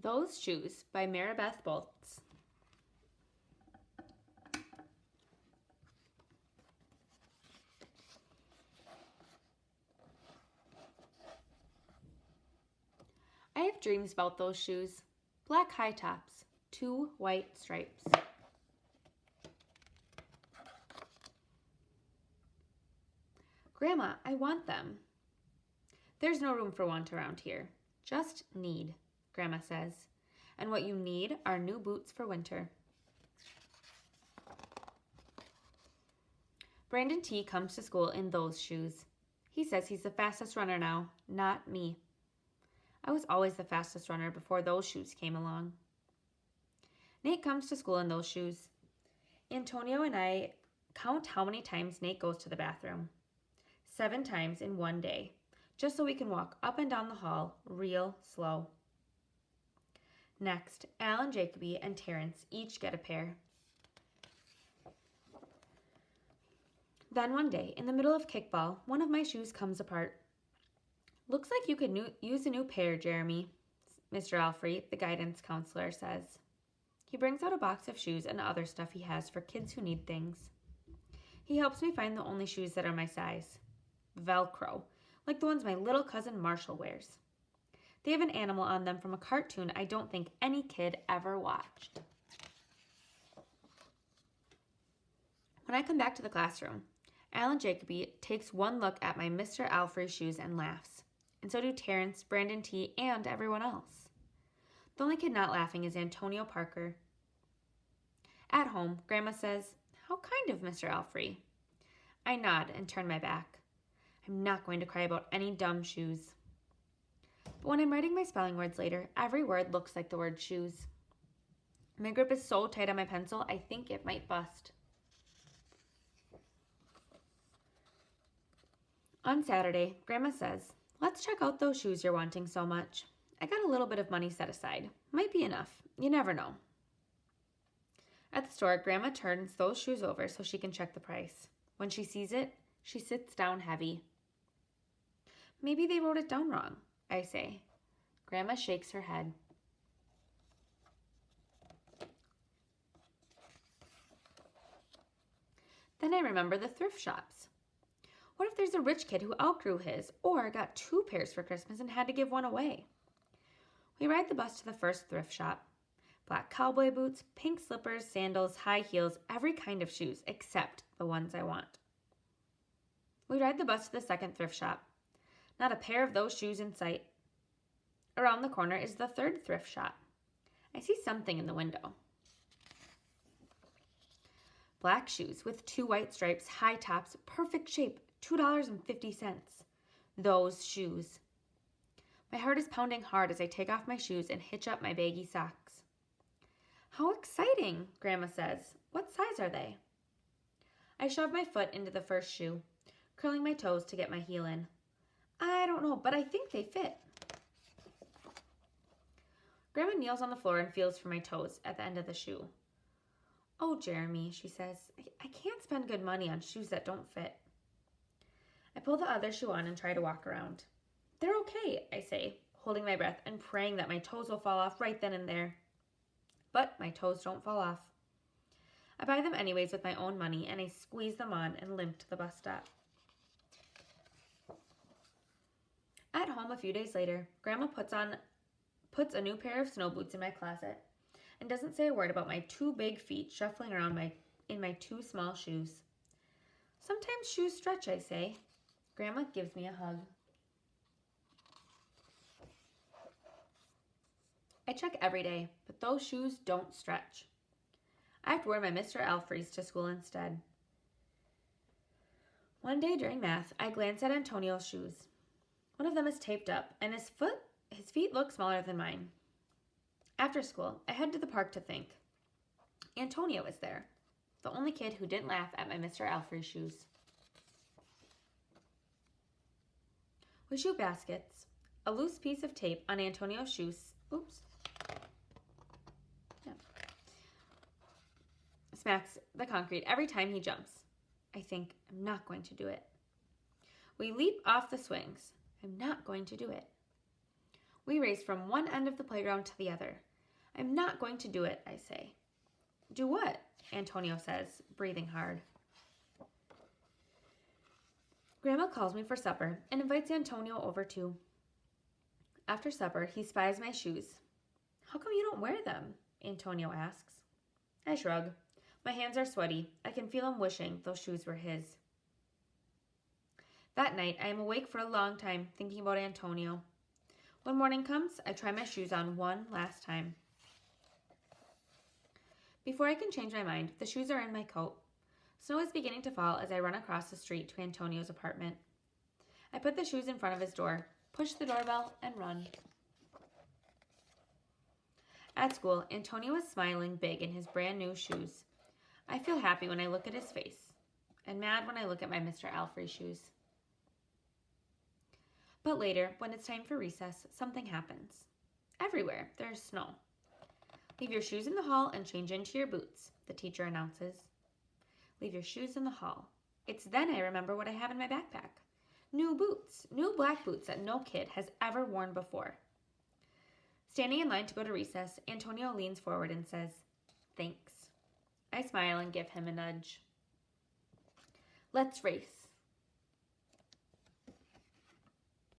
Those Shoes by Maribeth Boltz. I have dreams about those shoes. Black high tops, 2 white stripes. Grandma, I want them. There's no room for want around here. Just need, Grandma says. And what you need are new boots for winter. Brandon T. comes to school in those shoes. He says he's the fastest runner now, not me. I was always the fastest runner before those shoes came along. Nate comes to school in those shoes. Antonio and I count how many times Nate goes to the bathroom. 7 times in one day, just so we can walk up and down the hall real slow. Next, Alan, Jacoby, and Terrence each get a pair. Then one day, in the middle of kickball, one of my shoes comes apart. Looks like you could use a new pair, Jeremy, Mr. Alfrey, the guidance counselor, says. He brings out a box of shoes and other stuff he has for kids who need things. He helps me find the only shoes that are my size. Velcro, like the ones my little cousin Marshall wears. They have an animal on them from a cartoon I don't think any kid ever watched. When I come back to the classroom, Alan Jacoby takes one look at my Mr. Alfrey shoes and laughs. And so do Terrence, Brandon T., and everyone else. The only kid not laughing is Antonio Parker. At home, Grandma says, "How kind of Mr. Alfrey." I nod and turn my back. I'm not going to cry about any dumb shoes. But when I'm writing my spelling words later, every word looks like the word shoes. My grip is so tight on my pencil, I think it might bust. On Saturday, Grandma says, "Let's check out those shoes you're wanting so much. I got a little bit of money set aside. Might be enough. You never know." At the store, Grandma turns those shoes over so she can check the price. When she sees it, she sits down heavy. "Maybe they wrote it down wrong," I say. Grandma shakes her head. Then I remember the thrift shops. What if there's a rich kid who outgrew his or got 2 pairs for Christmas and had to give one away? We ride the bus to the first thrift shop. Black cowboy boots, pink slippers, sandals, high heels, every kind of shoes except the ones I want. We ride the bus to the second thrift shop. Not a pair of those shoes in sight. Around the corner is the third thrift shop. I see something in the window. Black shoes with 2 white stripes, high tops, perfect shape, $2.50. Those shoes. My heart is pounding hard as I take off my shoes and hitch up my baggy socks. "How exciting," Grandma says. "What size are they?" I shove my foot into the first shoe, curling my toes to get my heel in. I don't know, but I think they fit. Grandma kneels on the floor and feels for my toes at the end of the shoe. "Oh, Jeremy," she says, I can't spend good money on shoes that don't fit." I pull the other shoe on and try to walk around. "They're okay," I say, holding my breath and praying that my toes will fall off right then and there. But my toes don't fall off. I buy them anyways with my own money, and I squeeze them on and limp to the bus stop. At home a few days later, Grandma puts a new pair of snow boots in my closet and doesn't say a word about my 2 big feet shuffling around in my 2 small shoes. "Sometimes shoes stretch," I say. Grandma gives me a hug. I check every day, but those shoes don't stretch. I have to wear my Mr. Alfreys to school instead. One day during math, I glance at Antonio's shoes. One of them is taped up, and his feet look smaller than mine. After school, I head to the park to think. Antonio is there, the only kid who didn't laugh at my Mr. Alfrey shoes. We shoot baskets. A loose piece of tape on Antonio's shoes, smacks the concrete every time he jumps. I think, I'm not going to do it. We leap off the swings. I'm not going to do it. We race from one end of the playground to the other. I'm not going to do it, I say. Do what? Antonio says, breathing hard. Grandma calls me for supper and invites Antonio over too. After supper, he spies my shoes. How come you don't wear them? Antonio asks. I shrug. My hands are sweaty. I can feel him wishing those shoes were his. That night, I am awake for a long time thinking about Antonio. When morning comes, I try my shoes on one last time. Before I can change my mind, the shoes are in my coat. Snow is beginning to fall as I run across the street to Antonio's apartment. I put the shoes in front of his door, push the doorbell, and run. At school, Antonio is smiling big in his brand new shoes. I feel happy when I look at his face, and mad when I look at my Mr. Alfrey shoes. But later, when it's time for recess, something happens. Everywhere, there's snow. Leave your shoes in the hall and change into your boots, the teacher announces. Leave your shoes in the hall. It's then I remember what I have in my backpack. New boots, new black boots that no kid has ever worn before. Standing in line to go to recess, Antonio leans forward and says, "Thanks." I smile and give him a nudge. Let's race.